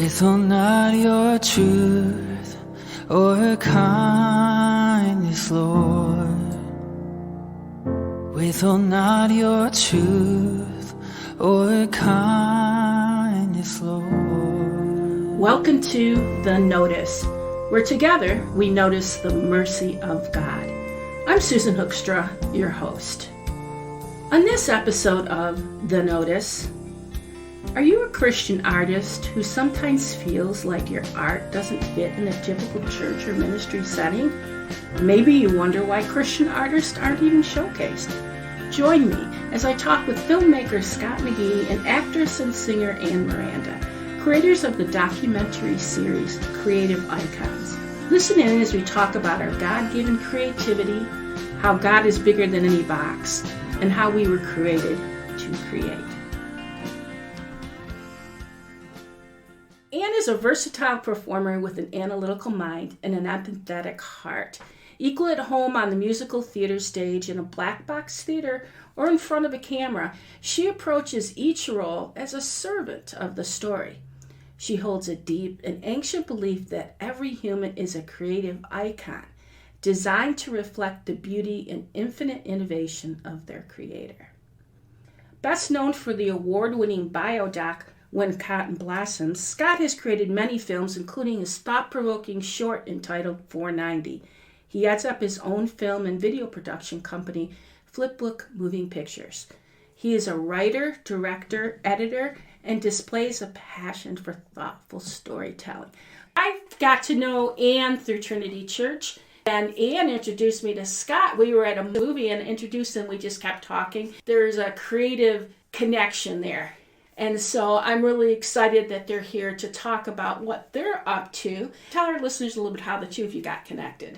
Withhold not your truth or kindness, Lord. Withhold not your truth or kindness, Lord. Welcome to The Notice, where together we notice the mercy of God. I'm Susan Hoekstra, your host. On this episode of The Notice, are you a Christian artist who sometimes feels like your art doesn't fit in a typical church or ministry setting? Maybe you wonder why Christian artists aren't even showcased. Join me as I talk with filmmaker Scott Magee and actress and singer Anne Miranda, creators of the documentary series Creative Icons. Listen in as we talk about our God-given creativity, how God is bigger than any box, and how we were created to create. Anne is a versatile performer with an analytical mind and an empathetic heart. Equal at home on the musical theater stage, in a black box theater, or in front of a camera, she approaches each role as a servant of the story. She holds a deep and ancient belief that every human is a creative icon, designed to reflect the beauty and infinite innovation of their creator. Best known for the award-winning biodoc When Cotton Blossoms, Scott has created many films, including his thought-provoking short entitled 490. He heads up his own film and video production company, Flipbook Moving Pictures. He is a writer, director, editor, and displays a passion for thoughtful storytelling. I got to know Anne through Trinity Church, and Anne introduced me to Scott. We were at a movie and introduced him. We just kept talking. There's a creative connection there. And so I'm really excited that they're here to talk about what they're up to. Tell our listeners a little bit how the two of you got connected.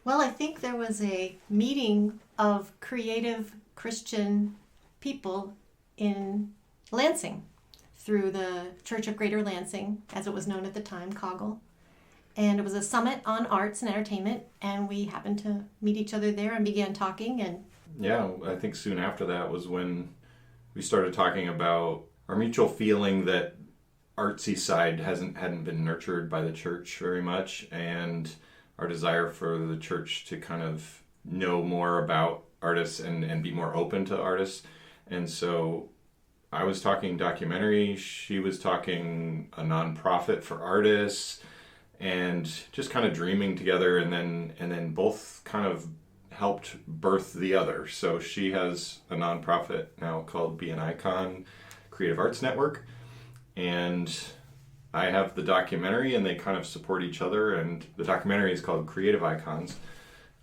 Well, I think there was a meeting of creative Christian people in Lansing through the Church of Greater Lansing, as it was known at the time, COGL. And it was a summit on arts and entertainment, and we happened to meet each other there and began talking. And yeah, I think soon after that was when we started talking about our mutual feeling that artsy side hadn't been nurtured by the church very much, and our desire for the church to kind of know more about artists and be more open to artists. And so I was talking documentary, she was talking a nonprofit for artists, and just kind of dreaming together, and then both kind of helped birth the other. So she has a nonprofit now called Be an Icon Creative Arts Network, and I have the documentary, and they kind of support each other. And the documentary is called Creative Icons,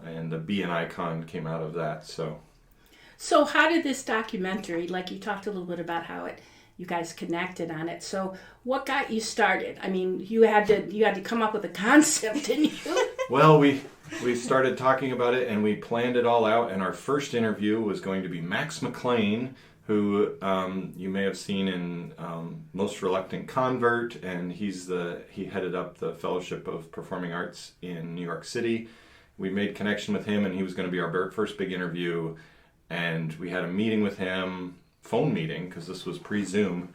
and the Be an Icon came out of that. So how did this documentary, like you talked a little bit about how you guys connected on it. So what got you started? I mean, you had to come up with a concept, didn't you? Well, we started talking about it, and we planned it all out. And our first interview was going to be Max McLean, who you may have seen in Most Reluctant Convert, and he headed up the Fellowship of Performing Arts in New York City. We made connection with him, and he was going to be our first big interview. And we had a meeting with him, phone meeting, because this was pre-Zoom.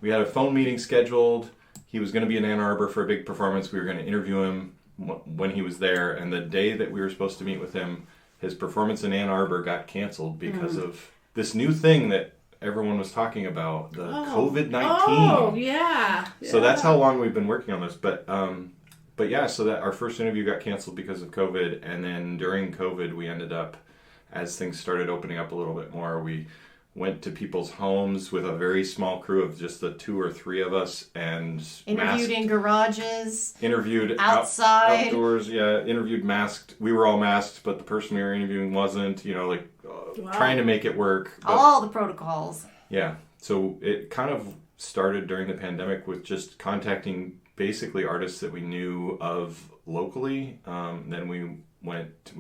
We had a phone meeting scheduled. He was going to be in Ann Arbor for a big performance. We were going to interview him when he was there. And the day that we were supposed to meet with him, his performance in Ann Arbor got canceled because of this new thing that everyone was talking about, the COVID-19. Oh, yeah. So that's how long we've been working on this. But yeah, so that our first interview got canceled because of COVID. And then during COVID, we ended up, as things started opening up a little bit more, we went to people's homes with a very small crew of just the 2 or 3 of us, and interviewed in garages, interviewed outside, outdoors. Yeah, interviewed masked. We were all masked, but the person we were interviewing wasn't. Trying to make it work. But, all the protocols. Yeah, so it kind of started during the pandemic with just contacting basically artists that we knew of locally. Then we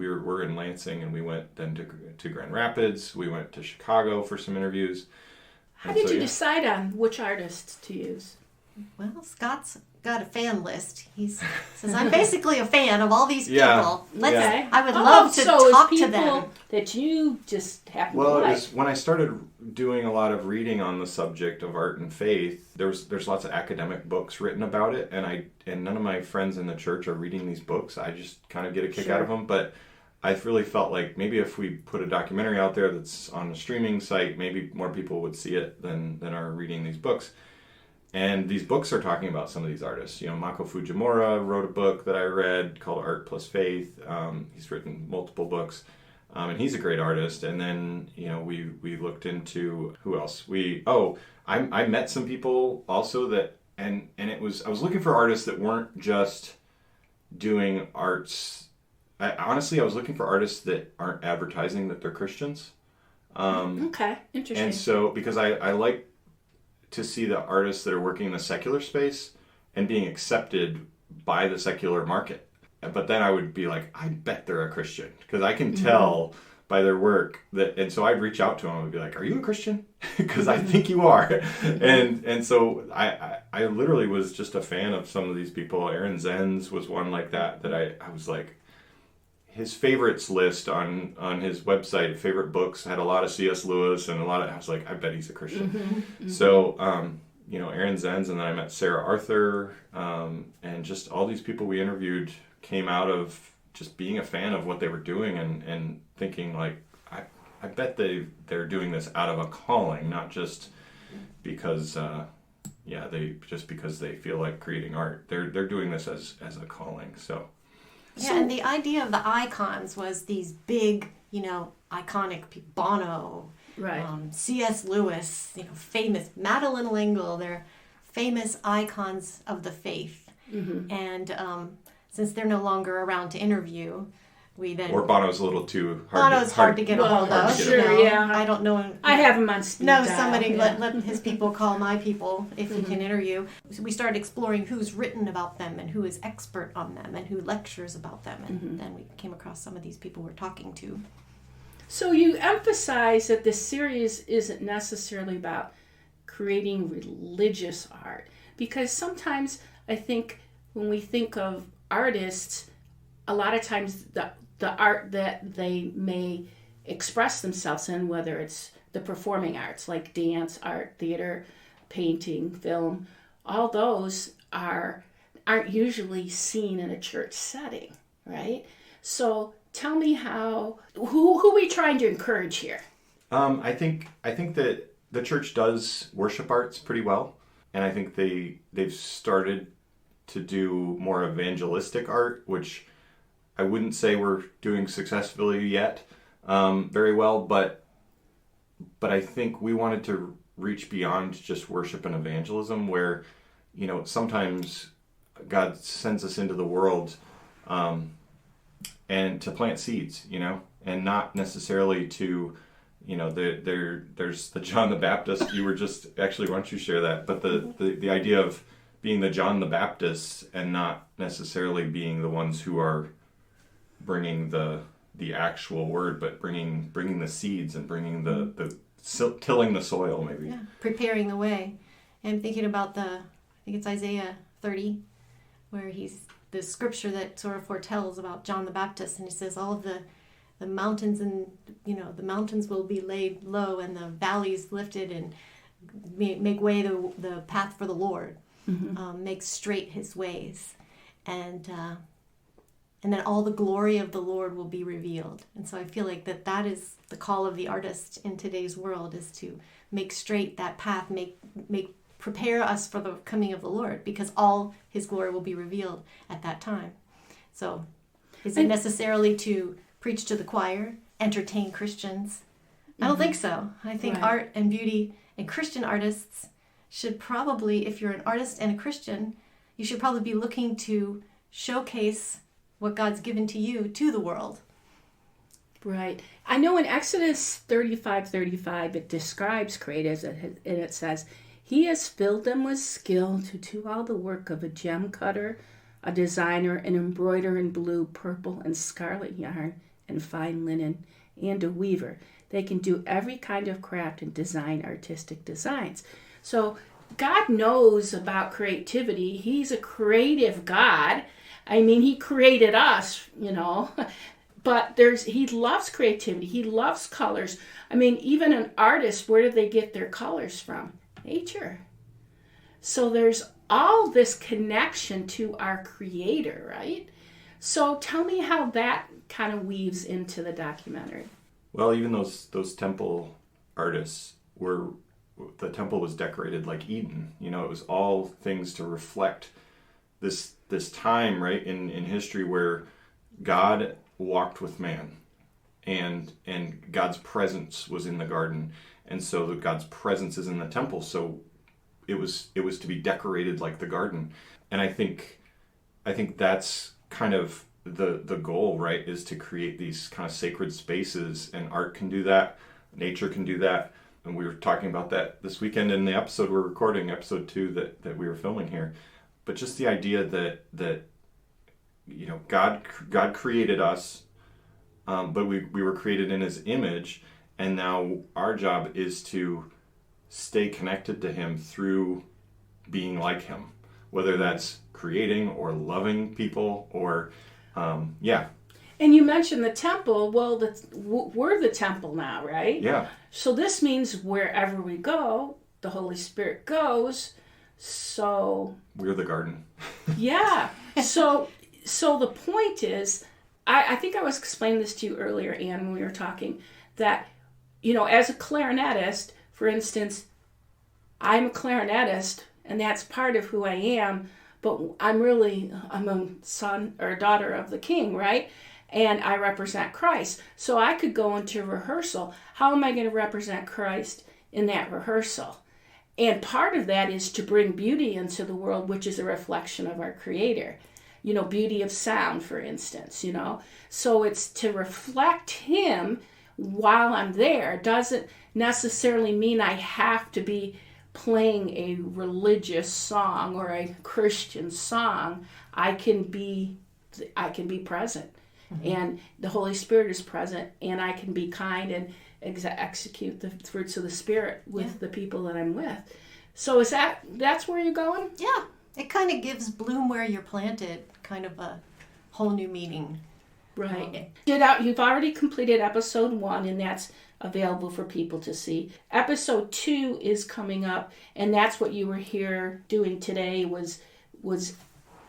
were in Lansing, and we went then to Grand Rapids. We went to Chicago for some interviews. How did you decide on which artists to use? Well, Scott's got a fan list. He says, I'm basically a fan of all these people. Yeah. Okay. I would love to so talk it's to people them. that you just happen Well, to it like. was when I started doing a lot of reading on the subject of art and faith. There's lots of academic books written about it, and none of my friends in the church are reading these books. I just kind of get a kick out of them, but I really felt like maybe if we put a documentary out there that's on a streaming site, maybe more people would see it than are reading these books. And these books are talking about some of these artists. You know, Mako Fujimura wrote a book that I read called Art Plus Faith. He's written multiple books, and he's a great artist. And then, you know, we looked into who else. I met some people also that, and I was looking for artists that weren't just doing arts. I was looking for artists that aren't advertising that they're Christians. Okay, interesting. And so, because I like to see the artists that are working in the secular space and being accepted by the secular market. But then I would be like, I bet they're a Christian, because I can tell by their work that, and so I'd reach out to them and be like, are you a Christian? Because I think you are. And so I literally was just a fan of some of these people. Aaron Zenz was one like that I was like, his favorites list on his website, favorite books, had a lot of C.S. Lewis and I was like, I bet he's a Christian. So, you know, Aaron Zenz, and then I met Sarah Arthur, and just all these people we interviewed came out of just being a fan of what they were doing and thinking like, I bet they're doing this out of a calling, not just because, because they feel like creating art. They're doing this as a calling, so. Yeah, and the idea of the icons was these big, you know, iconic people, Bono, Right. C.S. Lewis, you know, famous, Madeleine L'Engle, they're famous icons of the faith. And since they're no longer around to interview, we then... Or Bono's a little too hard. Bono's hard to get a hold of. Sure, you know? yeah. I don't know. I have him on speed No, dial, somebody yeah. let his people call my people if we can interview. So we started exploring who's written about them and who is expert on them and who lectures about them. And then we came across some of these people we're talking to. So you emphasize that this series isn't necessarily about creating religious art, because sometimes I think when we think of artists, a lot of times the art that they may express themselves in, whether it's the performing arts like dance, art, theater, painting, film, all those aren't usually seen in a church setting, right? So tell me who are we trying to encourage here? I think that the church does worship arts pretty well, and I think they've started to do more evangelistic art, which I wouldn't say we're doing successfully yet, very well, but I think we wanted to reach beyond just worship and evangelism, where, you know, sometimes God sends us into the world and to plant seeds, you know, and not necessarily to, you know, there's the John the Baptist. You were just, actually, why don't you share that? But the idea of being the John the Baptist and not necessarily being the ones who are bringing the actual word, but bringing the seeds and bringing the tilling the soil, maybe. Yeah, preparing the way. And I'm thinking about I think it's Isaiah 30, where he's the scripture that sort of foretells about John the Baptist, and he says all of the mountains and, you know, the mountains will be laid low and the valleys lifted, and make way the path for the Lord, make straight his ways, and then all the glory of the Lord will be revealed. And so I feel like that is the call of the artist in today's world, is to make straight that path, prepare us for the coming of the Lord, because all his glory will be revealed at that time. So is it necessarily to preach to the choir, entertain Christians? I don't think so. I think Right. art and beauty and Christian artists should probably, if you're an artist and a Christian, you should probably be looking to showcase what God's given to you to the world. Right. I know in Exodus 35:35 it describes creatives, and it says, "He has filled them with skill to do all the work of a gem cutter, a designer, an embroiderer in blue, purple, and scarlet yarn, and fine linen, and a weaver. They can do every kind of craft and design artistic designs." So God knows about creativity. He's a creative God. I mean, he created us, but he loves creativity. He loves colors. I mean, even an artist, where do they get their colors from? Nature. So there's all this connection to our Creator, right? So tell me how that kind of weaves into the documentary. Well, even those temple artists the temple was decorated like Eden. It was all things to reflect this time, right, in history where God walked with man, and God's presence was in the garden, and so God's presence is in the temple. So it was to be decorated like the garden, and I think that's kind of the goal, right, is to create these kind of sacred spaces, and art can do that, nature can do that. And we were talking about that this weekend in the episode we're recording, episode 2 that we were filming here. But just the idea that God created us, but we were created in His image, and now our job is to stay connected to Him through being like Him, whether that's creating or loving people or And you mentioned the temple. Well, we're the temple now, right? Yeah. So this means wherever we go, the Holy Spirit goes. So we're the garden. Yeah. So the point is, I think I was explaining this to you earlier, Anne, when we were talking, that, as a clarinetist, for instance, I'm a clarinetist, and that's part of who I am, but I'm a son or a daughter of the King, right? And I represent Christ. So I could go into rehearsal. How am I going to represent Christ in that rehearsal? And part of that is to bring beauty into the world, which is a reflection of our Creator. Beauty of sound, for instance, So it's to reflect Him while I'm there. Doesn't necessarily mean I have to be playing a religious song or a Christian song. I can be present. Mm-hmm. And the Holy Spirit is present, and I can be kind and execute the fruits of the Spirit with the people that I'm with. So that's where you're going? Yeah. It kind of gives bloom where you're planted kind of a whole new meaning. Right. You've already completed episode 1, and that's available for people to see. Episode 2 is coming up, and that's what you were here doing today was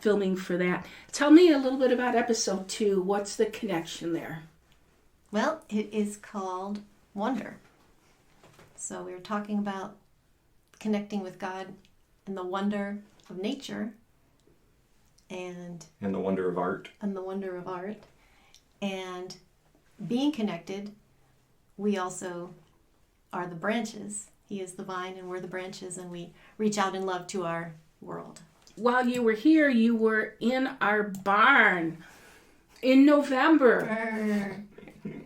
filming for that. Tell me a little bit about episode 2. What's the connection there? Well, it is called Wonder. So we were talking about connecting with God and the wonder of nature and the wonder of art. And being connected, we also are the branches. He is the vine and we're the branches, and we reach out in love to our world. While you were here, you were in our barn in November.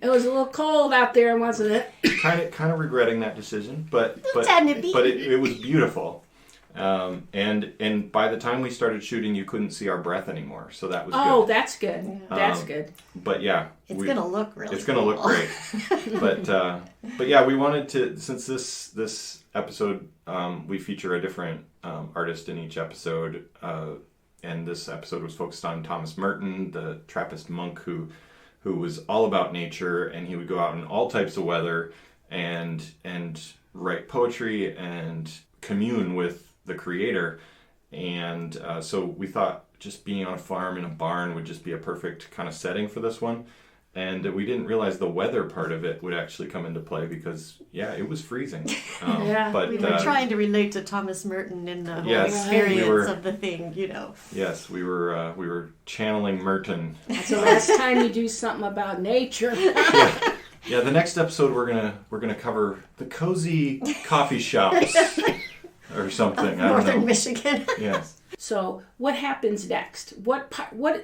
It was a little cold out there, wasn't it? Kind of regretting that decision, but it was beautiful. And by the time we started shooting, you couldn't see our breath anymore, so that was good. Oh, that's good. Yeah. That's good. But yeah, it's gonna look really. It's gonna look great. but yeah, we wanted to, since this episode, we feature a different artist in each episode, and this episode was focused on Thomas Merton, the Trappist monk who was all about nature, and he would go out in all types of weather and write poetry and commune with the Creator. And so we thought just being on a farm in a barn would just be a perfect kind of setting for this one. And we didn't realize the weather part of it would actually come into play because, it was freezing. But we were trying to relate to Thomas Merton in the whole experience of the thing, Yes, we were channeling Merton. That's the last time you do something about nature. Yeah. The next episode we're gonna cover the cozy coffee shops or something. Northern Michigan. Yes. So what happens next? What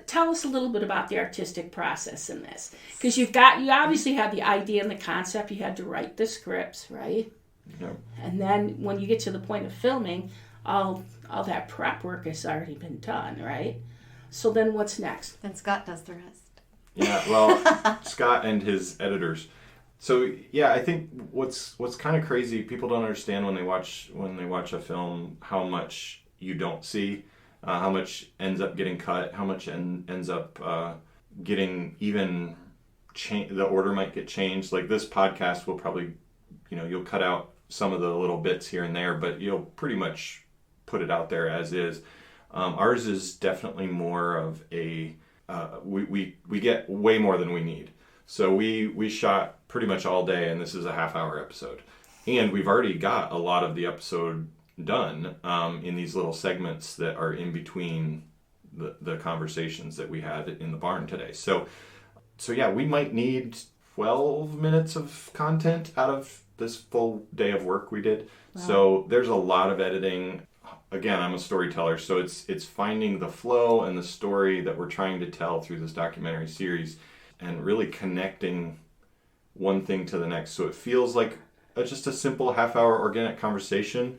tell us a little bit about the artistic process in this, because you obviously had the idea and the concept. You had to write the scripts, right? Yeah. And then when you get to the point of filming, all that prep work has already been done, right? So then what's next? Then Scott does the rest. Yeah. Well, Scott and his editors. So yeah, I think what's kind of crazy, people don't understand when they watch a film how much you don't see, how much ends up getting cut, how much ends up getting even the order might get changed. Like this podcast will probably, you'll cut out some of the little bits here and there, but you'll pretty much put it out there as is. Ours is definitely more of a we get way more than we need. So we shot pretty much all day, and this is a half-hour episode. And we've already got a lot of the episode done in these little segments that are in between the conversations that we had in the barn today. So yeah, we might need 12 minutes of content out of this full day of work we did. Wow. So there's a lot of editing. Again, I'm a storyteller, so it's finding the flow and the story that we're trying to tell through this documentary series and really connecting one thing to the next. So it feels like just a simple half-hour organic conversation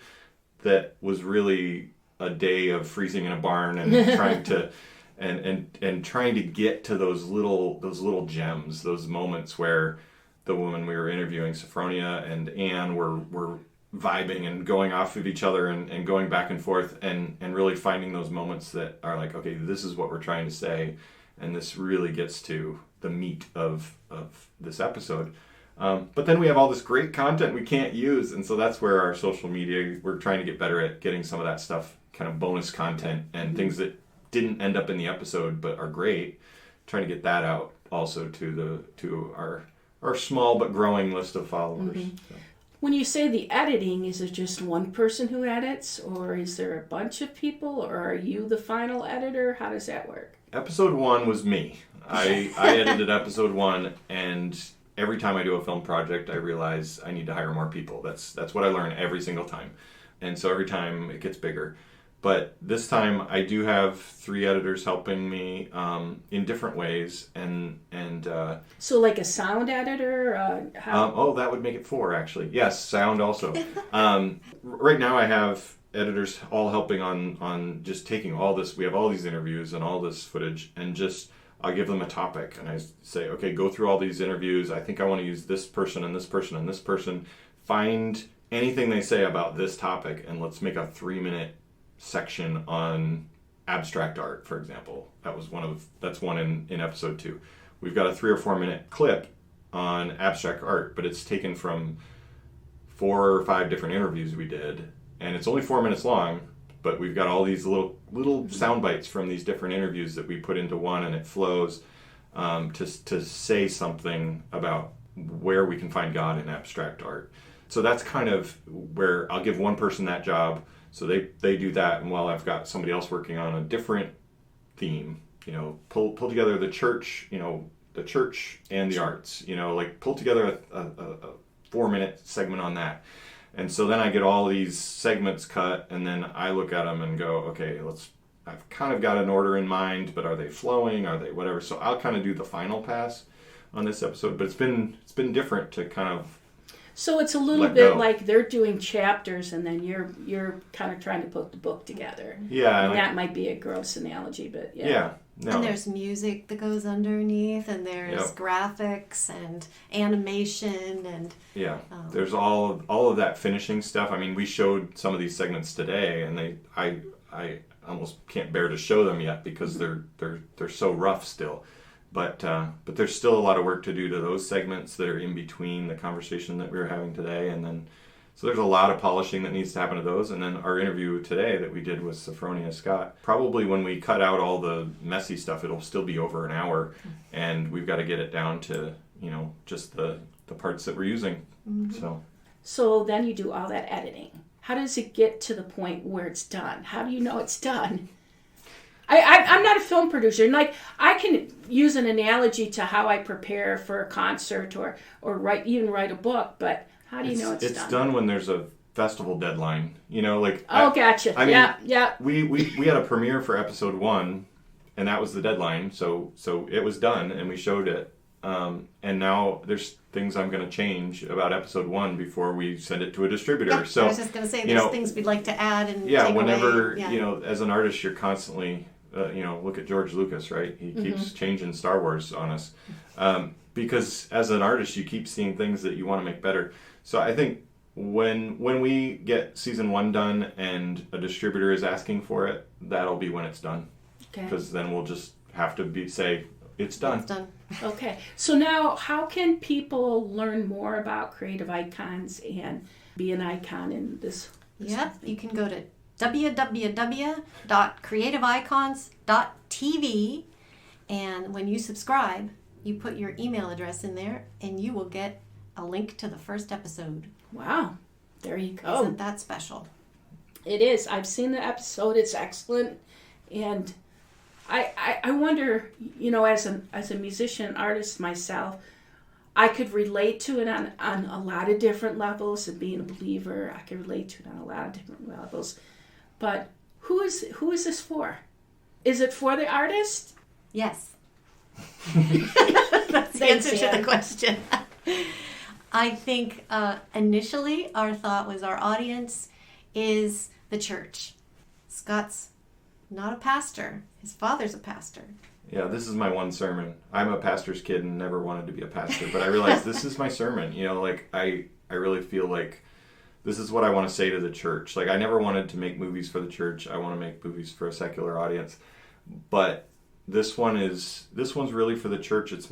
that was really a day of freezing in a barn and trying to and trying to get to those little gems, those moments where the woman we were interviewing, Sophronia and Anne, were vibing and going off of each other and going back and forth and really finding those moments that are like, okay, this is what we're trying to say, and this really gets to the meat of this episode. But then we have all this great content we can't use, and so that's where our social media, we're trying to get better at getting some of that stuff, kind of bonus content and things that didn't end up in the episode but are great, trying to get that out also to our small but growing list of followers. Mm-hmm. So. When you say the editing, is it just one person who edits, or is there a bunch of people, or are you the final editor? How does that work? Episode 1 was me. I edited episode 1, and every time I do a film project, I realize I need to hire more people. That's what I learn every single time. And so every time it gets bigger. But this time I do have 3 editors helping me in different ways. So like a sound editor? That would make it 4, actually. Yes, sound also. Right now I have editors all helping on just taking all this. We have all these interviews and all this footage, and just I give them a topic and I say, okay, go through all these interviews. I think I want to use this person and this person and this person. Find anything they say about this topic, and let's make a 3-minute section on abstract art, for example. That's one in episode 2. We've got a 3 or 4 minute clip on abstract art, but it's taken from 4 or 5 different interviews we did, and it's only 4 minutes long, but we've got all these little sound bites from these different interviews that we put into one, and it flows to say something about where we can find God in abstract art. So that's kind of where I'll give one person that job, so they do that, and while I've got somebody else working on a different theme, pull together the church, the church and the arts, like pull together a 4-minute segment on that. And so then I get all these segments cut, and then I look at them and go, okay, I've kind of got an order in mind, but are they flowing? Are they whatever? So I'll kind of do the final pass on this episode, but it's been different to kind of. So it's a little bit like they're doing chapters, and then you're kind of trying to put the book together. Yeah, and that might be a gross analogy, but yeah. Yeah. No. And there's music that goes underneath, and there's graphics and animation, and there's all of that finishing stuff. I mean, we showed some of these segments today, and I almost can't bear to show them yet because they're so rough still. But there's still a lot of work to do to those segments that are in between the conversation that we were having today, and then so there's a lot of polishing that needs to happen to those. And then our interview today that we did with Sophronia Scott, probably when we cut out all the messy stuff, it'll still be over an hour, and we've got to get it down to just the parts that we're using. Mm-hmm. So then you do all that editing. How does it get to the point where it's done? How do you know it's done? I'm not a film producer, and like I can use an analogy to how I prepare for a concert or write a book, but how do you know it's done? It's done when there's a festival deadline, gotcha. Yeah. We had a premiere for episode 1, and that was the deadline, so it was done, and we showed it, and now there's things I'm going to change about episode 1 before we send it to a distributor. Yeah, so I was just going to say there's things we'd like to add and take whenever away. As an artist, you're constantly look at George Lucas, right? He keeps changing Star Wars on us. Because as an artist, you keep seeing things that you want to make better. So I think when we get season 1 done and a distributor is asking for it, that'll be when it's done. Okay. Because then we'll just have to say it's done. It's done. Okay. So now, how can people learn more about Creative Icons and be an icon in this? Yep, you can go to www.creativeicons.tv, and when you subscribe, you put your email address in there, and you will get a link to the first episode. Wow. There you go. Isn't that special? It is. I've seen the episode. It's excellent. And I wonder, as a musician, artist myself, I could relate to it on a lot of different levels. And being a believer, I could relate to it on a lot of different levels. But who is this for? Is it for the artist? Yes. That's the answer to the question. I think initially our thought was our audience is the church. Scott's not a pastor. His father's a pastor. Yeah, this is my one sermon. I'm a pastor's kid and never wanted to be a pastor, but I realized this is my sermon. I really feel like this is what I want to say to the church. Like, I never wanted to make movies for the church. I want to make movies for a secular audience. But this one's really for the church. It's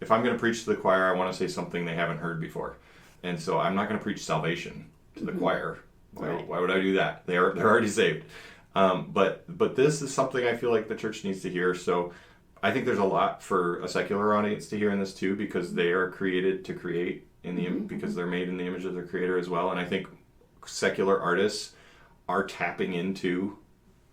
if I'm going to preach to the choir, I want to say something they haven't heard before. And so I'm not going to preach salvation to the choir. Why would I do that? They're already saved. But this is something I feel like the church needs to hear. So I think there's a lot for a secular audience to hear in this too, because they are created to create because they're made in the image of their creator as well. And I think secular artists are tapping into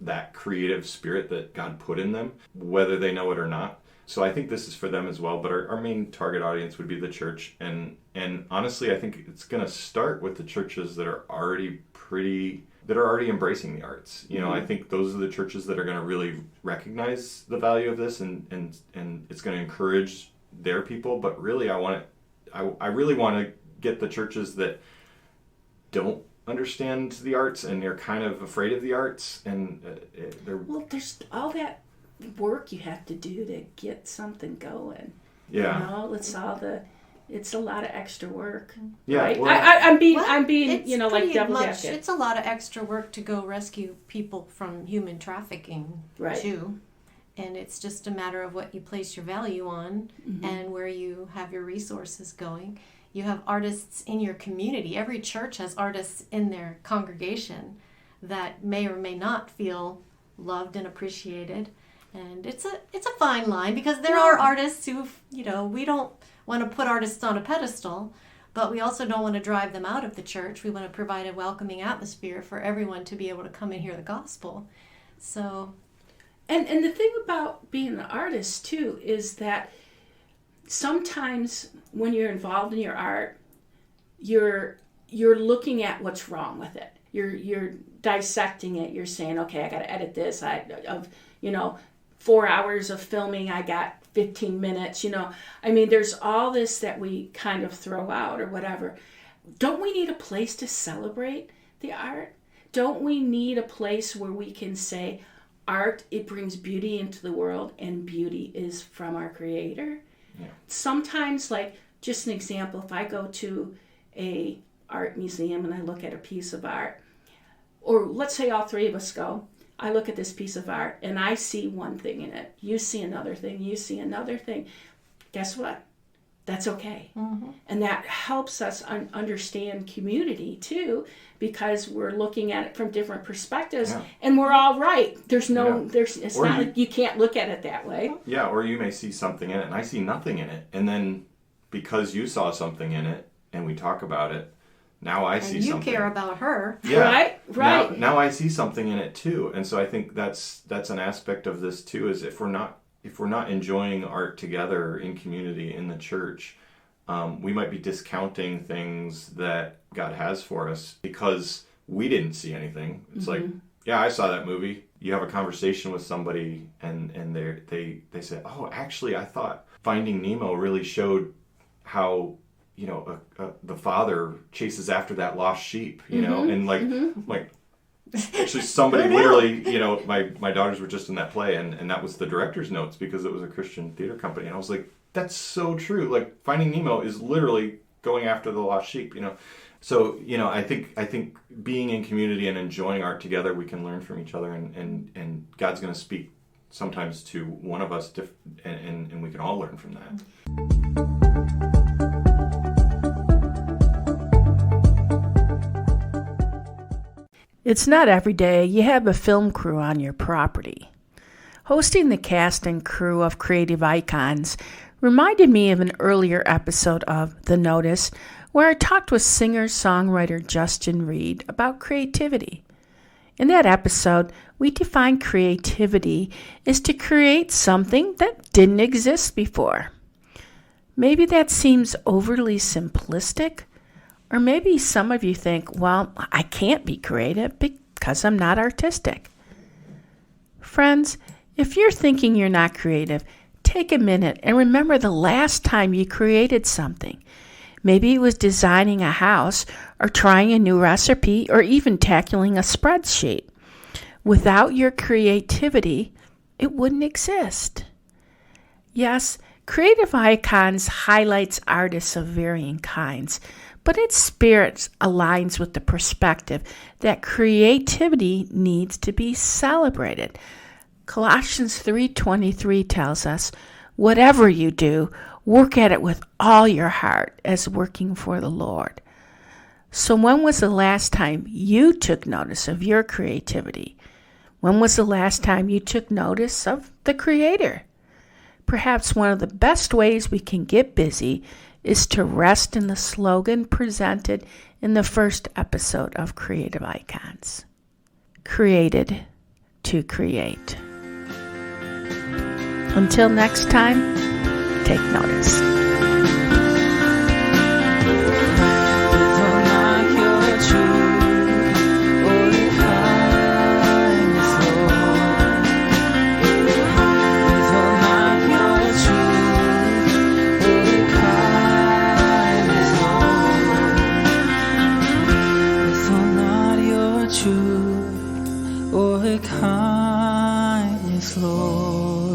that creative spirit that God put in them, whether they know it or not. So I think this is for them as well. But our main target audience would be the church. And honestly, I think it's going to start with the churches that are already embracing the arts. I think those are the churches that are going to really recognize the value of this, and it's going to encourage their people. But really, I really want to get the churches that don't understand the arts and they're kind of afraid of the arts, and there's all that work you have to do to get something going. Yeah. It's a lot of extra work. Yeah. Right? Well, I'm being it's like devil's much, advocate. it's a lot of extra work to go rescue people from human trafficking too. And it's just a matter of what you place your value on and where you have your resources going. You have artists in your community. Every church has artists in their congregation that may or may not feel loved and appreciated. And it's a fine line, because there are artists who, we don't want to put artists on a pedestal, but we also don't want to drive them out of the church. We want to provide a welcoming atmosphere for everyone to be able to come and hear the gospel. So, and the thing about being an artist too is that sometimes when you're involved in your art, you're looking at what's wrong with it. You're dissecting it. You're saying, okay, I got to edit this. 4 hours of filming, I got 15 minutes. There's all this that we kind of throw out or whatever. Don't we need a place to celebrate the art? Don't we need a place where we can say, art, it brings beauty into the world, and beauty is from our Creator? Yeah. Sometimes, like, just an example, if I go to a art museum and I look at a piece of art, or let's say all three of us go, I look at this piece of art and I see one thing in it. You see another thing. You see another thing. Guess what? That's okay. Mm-hmm. And that helps us understand community too, because we're looking at it from different perspectives, and we're all right. It's not like you can't look at it that way. Yeah, or you may see something in it and I see nothing in it. And then because you saw something in it and we talk about it, now I see something. You care about her. Yeah. Right. Now I see something in it too. And so I think that's an aspect of this too, is if we're not enjoying art together in community in the church, we might be discounting things that God has for us because we didn't see anything. It's like, yeah, I saw that movie. You have a conversation with somebody and they say, oh, actually, I thought Finding Nemo really showed how the father chases after that lost sheep, and like Actually, somebody literally, my daughters were just in that play, and that was the director's notes because it was a Christian theater company. And I was like, that's so true. Like, Finding Nemo is literally going after the lost sheep, So, I think being in community and enjoying art together, we can learn from each other, and God's going to speak sometimes to one of us, and we can all learn from that. It's not every day you have a film crew on your property. Hosting the cast and crew of Creative Icons reminded me of an earlier episode of The Notice, where I talked with singer-songwriter Justin Reed about creativity. In that episode, we defined creativity as to create something that didn't exist before. Maybe that seems overly simplistic, or maybe some of you think, well, I can't be creative because I'm not artistic. Friends, if you're thinking you're not creative, take a minute and remember the last time you created something. Maybe it was designing a house or trying a new recipe or even tackling a spreadsheet. Without your creativity, it wouldn't exist. Yes, Creative Icons highlights artists of varying kinds, but its spirit aligns with the perspective that creativity needs to be celebrated. Colossians 3:23 tells us, whatever you do, work at it with all your heart as working for the Lord. So when was the last time you took notice of your creativity? When was the last time you took notice of the Creator? Perhaps one of the best ways we can get busy is to rest in the slogan presented in the first episode of Creative Icons. Created to create. Until next time, take notice. Or kindness, Lord.